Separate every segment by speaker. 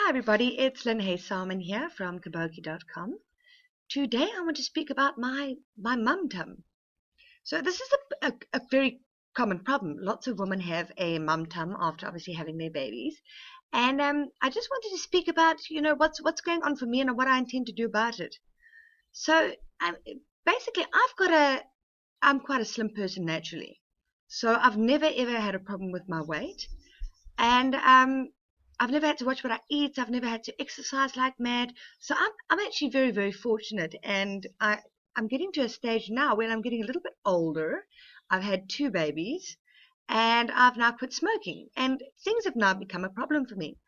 Speaker 1: Hi everybody, it's Lynne Huysamen here from kaboki.com. Today I want to speak about my mum tum. So this is a very common problem. Lots of women have a mum tum after obviously having their babies. And I just wanted to speak about, what's going on for me and what I intend to do about it. So um, basically I'm quite a slim person naturally. So I've never ever had a problem with my weight. And I've never had to watch what I eat. I've never had to exercise like mad. So I'm actually very, very fortunate. And I'm getting to a stage now where I'm getting a little bit older. I've had two babies and I've now quit smoking. And things have now become a problem for me.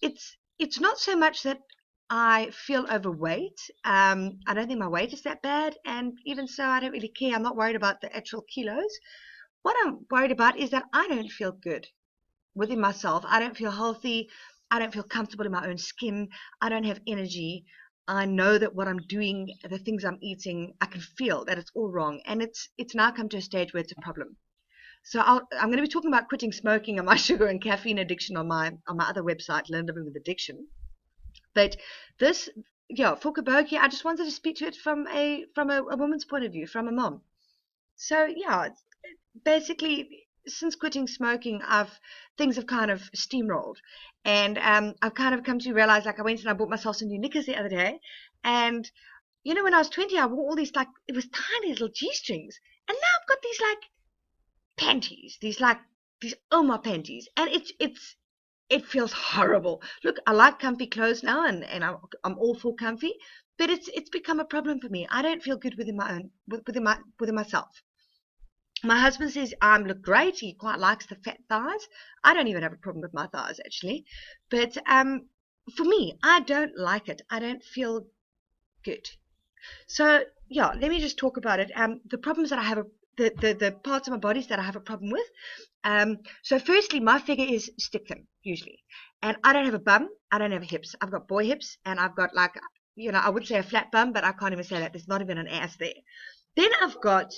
Speaker 1: It's not so much that I feel overweight. I don't think my weight is that bad. And even so, I don't really care. I'm not worried about the actual kilos. What I'm worried about is that I don't feel good within myself. I don't feel healthy. I don't feel comfortable in my own skin. I don't have energy. I know that what I'm doing, the things I'm eating, I can feel that it's all wrong. And it's now come to a stage where it's a problem. So I'm going to be talking about quitting smoking and my sugar and caffeine addiction on my other website, Learn Living with Addiction. But this, yeah, for Kaboki, I just wanted to speak to it from a woman's point of view, from a mom. So yeah, basically since quitting smoking things have kind of steamrolled, and I've kind of come to realize, like, I went and I bought myself some new knickers the other day, and when I was 20 I wore all these, like, it was tiny little G-strings, and now I've got these like panties, these Oma panties, and it feels horrible. Look, I like comfy clothes now, and I'm all for comfy, but it's become a problem for me. I don't feel good within myself. My husband says I look great. He quite likes the fat thighs. I don't even have a problem with my thighs, actually. But for me, I don't like it. I don't feel good. So yeah, let me just talk about it. The problems that I have, the parts of my bodies that I have a problem with. So firstly, my figure is stick thin usually, and I don't have a bum. I don't have hips. I've got boy hips, and I've got, like, I would say a flat bum, but I can't even say that. There's not even an ass there. Then I've got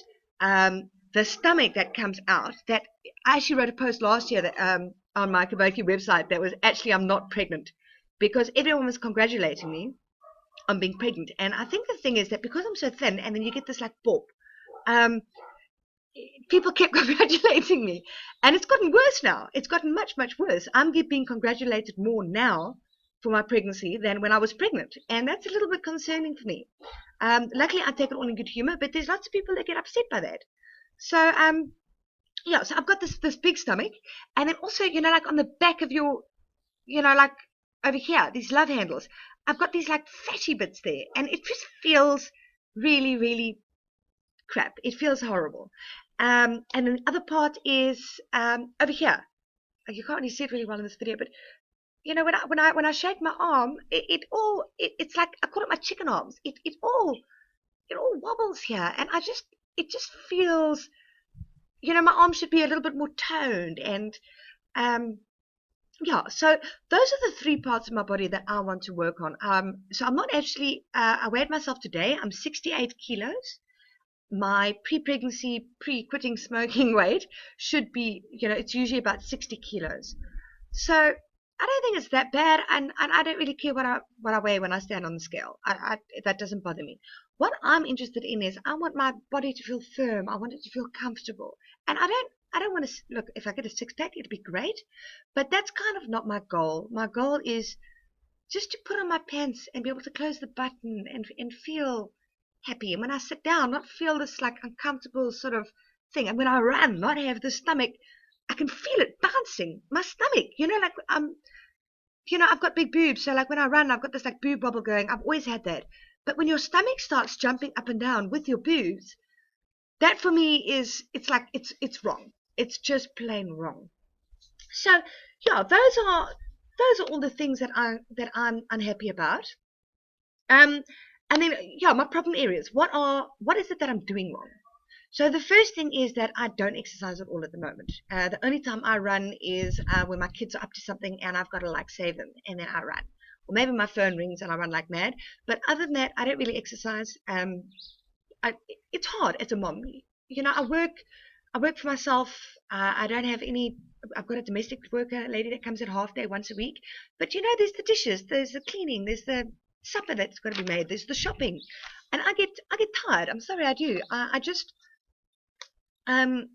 Speaker 1: the stomach that comes out. That I actually wrote a post last year that on my Kaboki website that was actually, I'm not pregnant, because everyone was congratulating me on being pregnant. And I think the thing is that because I'm so thin, and then you get this like bulb, um, people kept congratulating me, and it's gotten worse now. It's gotten much, much worse. I'm being congratulated more now for my pregnancy than when I was pregnant, and that's a little bit concerning for me. Luckily, I take it all in good humor, but there's lots of people that get upset by that. So yeah, so I've got this big stomach, and then also, like on the back of your, like over here, these love handles, I've got these like fatty bits there, and it just feels really, really crap. It feels horrible. And then the other part is over here. You can't really see it really well in this video, but when I shake my arm, it's like, I call it my chicken arms. It all wobbles here, and it just feels, my arm should be a little bit more toned, and yeah. So those are the three parts of my body that I want to work on. So I'm not actually, I weighed myself today. I'm 68 kilos. My pre-pregnancy, pre-quitting smoking weight should be, it's usually about 60 kilos. So I don't think it's that bad, and I don't really care what I weigh when I stand on the scale. That doesn't bother me. What I'm interested in is, I want my body to feel firm. I want it to feel comfortable, and I don't want to look. If I get a six-pack, it'd be great, but that's kind of not my goal. My goal is just to put on my pants and be able to close the button and feel happy. And when I sit down, not feel this like uncomfortable sort of thing. And when I run, not have the stomach, I can feel it bouncing. My stomach, like I've got big boobs, so like when I run, I've got this like boob bubble going. I've always had that. But when your stomach starts jumping up and down with your boobs, that for me it's like it's wrong. It's just plain wrong. So yeah, those are all the things that I'm unhappy about. Um, and then, yeah, my problem areas. What is it that I'm doing wrong? So the first thing is that I don't exercise at all at the moment. The only time I run is when my kids are up to something and I've got to like save them, and then I run. Or maybe my phone rings and I run like mad. But other than that, I don't really exercise. It's hard as a mom. I work I work for myself. I don't have any. I've got a domestic worker lady that comes at half day once a week. But there's the dishes, there's the cleaning, there's the supper that's got to be made, there's the shopping, and I get tired. I'm sorry, I do. Um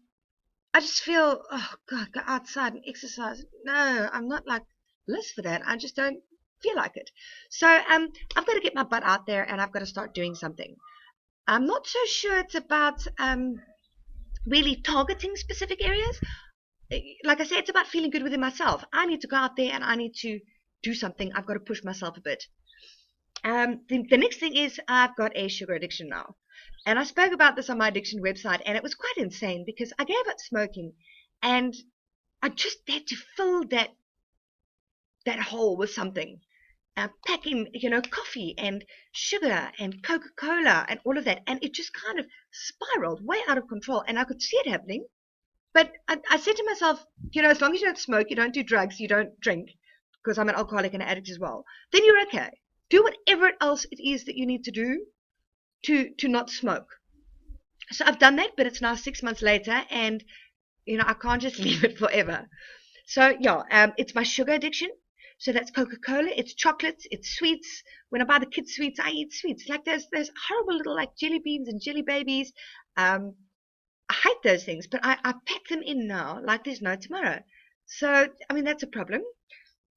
Speaker 1: I just feel, oh God, go outside and exercise. No, I'm not like Liz for that. I just don't feel like it. So I've got to get my butt out there and I've got to start doing something. I'm not so sure it's about really targeting specific areas. Like I said, it's about feeling good within myself. I need to go out there and I need to do something. I've got to push myself a bit. The next thing is I've got a sugar addiction now. And I spoke about this on my addiction website, and it was quite insane because I gave up smoking and I just had to fill that hole with something. Packing, coffee and sugar and Coca-Cola and all of that. And it just kind of spiraled way out of control. And I could see it happening. But I said to myself, as long as you don't smoke, you don't do drugs, you don't drink, because I'm an alcoholic and an addict as well, then you're okay. Do whatever else it is that you need to do to not smoke. So I've done that, but it's now 6 months later, and I can't just leave it forever. So yeah, it's my sugar addiction. So that's Coca-Cola, it's chocolates, it's sweets. When I buy the kids' sweets, I eat sweets. Like those horrible little like jelly beans and jelly babies. I hate those things, but I pack them in now like there's no tomorrow. So, I mean, that's a problem.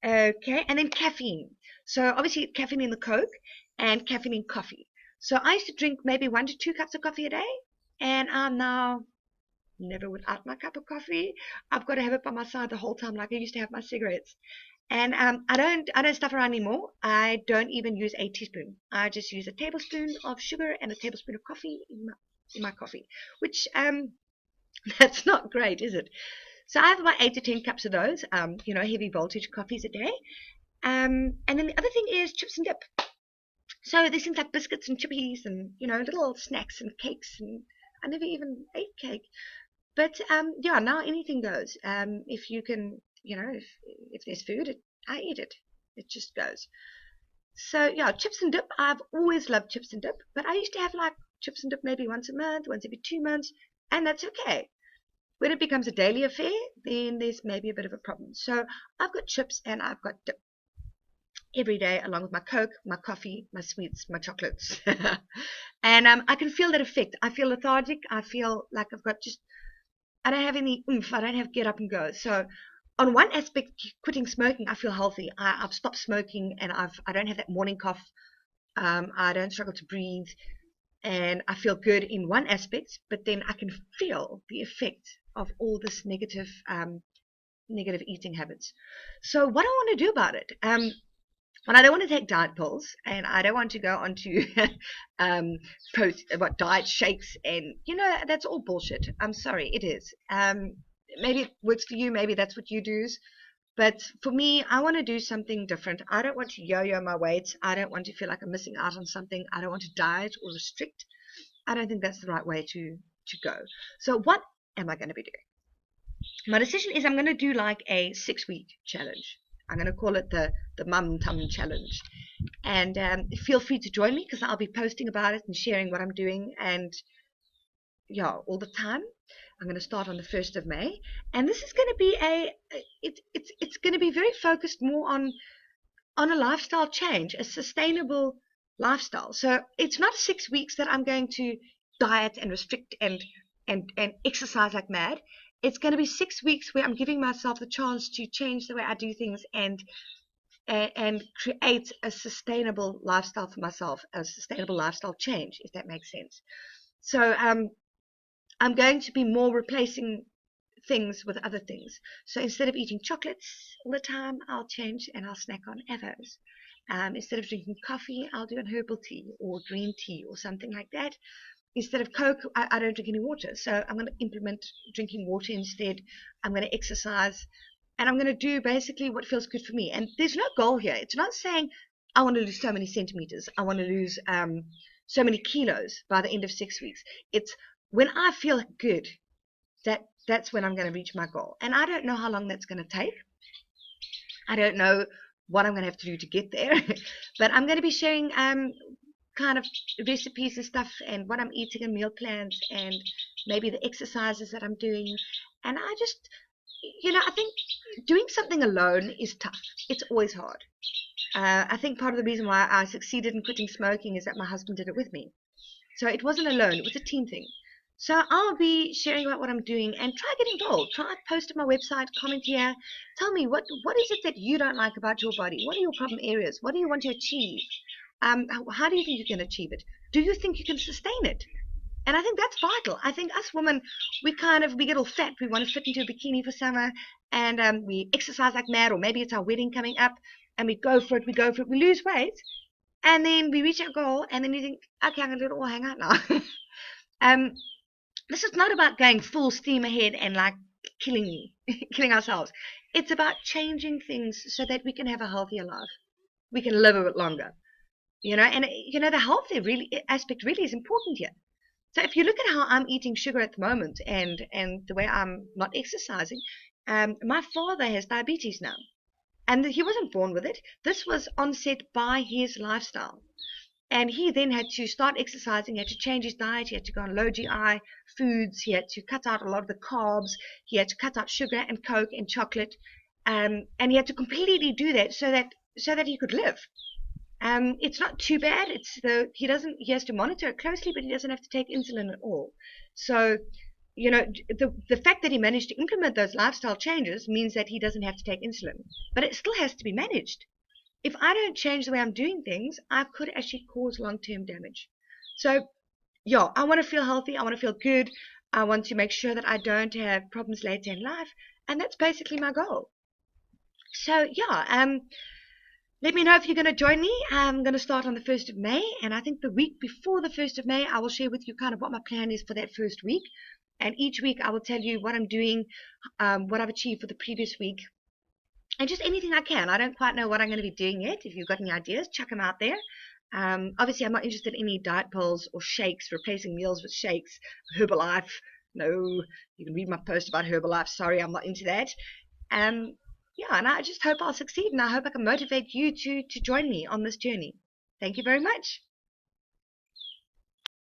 Speaker 1: Okay, and then caffeine. So obviously caffeine in the Coke and caffeine in coffee. So I used to drink maybe 1 to 2 cups of coffee a day, and I'm now never without my cup of coffee. I've got to have it by my side the whole time like I used to have my cigarettes. And I don't stuff around anymore. I don't even use a teaspoon. I just use a tablespoon of sugar and a tablespoon of coffee in my coffee, which that's not great, is it? So I have about 8 to 10 cups of those, heavy voltage coffees a day. And then the other thing is chips and dip. So there's things like biscuits and chippies and little snacks and cakes, and I never even ate cake. But yeah, now anything goes. If you can, if there's food, I eat it. It just goes. So yeah, chips and dip. I've always loved chips and dip, but I used to have like chips and dip maybe once a month, once every 2 months, and that's okay. When it becomes a daily affair, then there's maybe a bit of a problem. So I've got chips and I've got dip every day, along with my Coke, my coffee, my sweets, my chocolates. And I can feel that effect. I feel lethargic. I feel like I don't have any oomph. I don't have get up and go. So on one aspect, quitting smoking, I feel healthy. I've stopped smoking and I don't have that morning cough. I don't struggle to breathe. And I feel good in one aspect, but then I can feel the effect of all this negative eating habits. So what do I want to do about it? And I don't want to take diet pills, and I don't want to go onto diet shakes, and that's all bullshit. I'm sorry, it is. Maybe it works for you, maybe that's what you do. But for me, I want to do something different. I don't want to yo-yo my weight. I don't want to feel like I'm missing out on something. I don't want to diet or restrict. I don't think that's the right way to go. So what am I going to be doing? My decision is I'm going to do like a 6-week challenge. I'm going to call it the Mum Tum Challenge. And feel free to join me because I'll be posting about it and sharing what I'm doing. And yeah, all the time. I'm going to start on the 1st of May. And this is going to be it's going to be very focused more on a lifestyle change, a sustainable lifestyle. So it's not 6 weeks that I'm going to diet and restrict and exercise like mad. It's going to be 6 weeks where I'm giving myself the chance to change the way I do things and create a sustainable lifestyle for myself, a sustainable lifestyle change, if that makes sense. So I'm going to be more replacing things with other things. So instead of eating chocolates all the time, I'll change and I'll snack on avos. Instead of drinking coffee, I'll do an herbal tea or green tea or something like that. Instead of Coke, I don't drink any water. So I'm going to implement drinking water instead. I'm going to exercise. And I'm going to do basically what feels good for me. And there's no goal here. It's not saying I want to lose so many centimeters. I want to lose so many kilos by the end of 6 weeks. It's when I feel good, that's when I'm going to reach my goal. And I don't know how long that's going to take. I don't know what I'm going to have to do to get there. But I'm going to be sharing kind of recipes and stuff and what I'm eating and meal plans and maybe the exercises that I'm doing. And I just, I think doing something alone is tough. It's always hard. I think part of the reason why I succeeded in quitting smoking is that my husband did it with me. So it wasn't alone, it was a team thing. So I'll be sharing about what I'm doing, and try get involved. Try post on my website, comment here. Tell me what is it that you don't like about your body? What are your problem areas? What do you want to achieve? How do you think you can achieve it? Do you think you can sustain it? And I think that's vital. I think us women, we get all fat. We want to fit into a bikini for summer, and we exercise like mad, or maybe it's our wedding coming up, and we go for it, we lose weight, and then we reach our goal, and then you think, okay, I'm going to let it all hang out now. um, this is not about going full steam ahead and like killing ourselves. It's about changing things so that we can have a healthier life. We can live a bit longer, and the healthy aspect really is important here. So if you look at how I'm eating sugar at the moment, and the way I'm not exercising, my father has diabetes now. And he wasn't born with it. This was onset by his lifestyle. And he then had to start exercising, he had to change his diet, he had to go on low GI foods, he had to cut out a lot of the carbs, he had to cut out sugar and Coke and chocolate, and he had to completely do that so that he could live. It's not too bad. He has to monitor it closely, but he doesn't have to take insulin at all. So, the fact that he managed to implement those lifestyle changes means that he doesn't have to take insulin, but it still has to be managed. If I don't change the way I'm doing things, I could actually cause long-term damage. So, yeah, I want to feel healthy. I want to feel good. I want to make sure that I don't have problems later in life, and that's basically my goal. So, yeah, let me know if you're going to join me. I'm going to start on the 1st of May, and I think the week before the 1st of May, I will share with you kind of what my plan is for that first week. And each week, I will tell you what I'm doing, what I've achieved for the previous week, and just anything I can. I don't quite know what I'm going to be doing yet. If you've got any ideas, chuck them out there. Obviously, I'm not interested in any diet pills or shakes, replacing meals with shakes. Herbalife, no. You can read my post about Herbalife. Sorry, I'm not into that. Yeah, and I just hope I'll succeed, and I hope I can motivate you to join me on this journey. Thank you very much.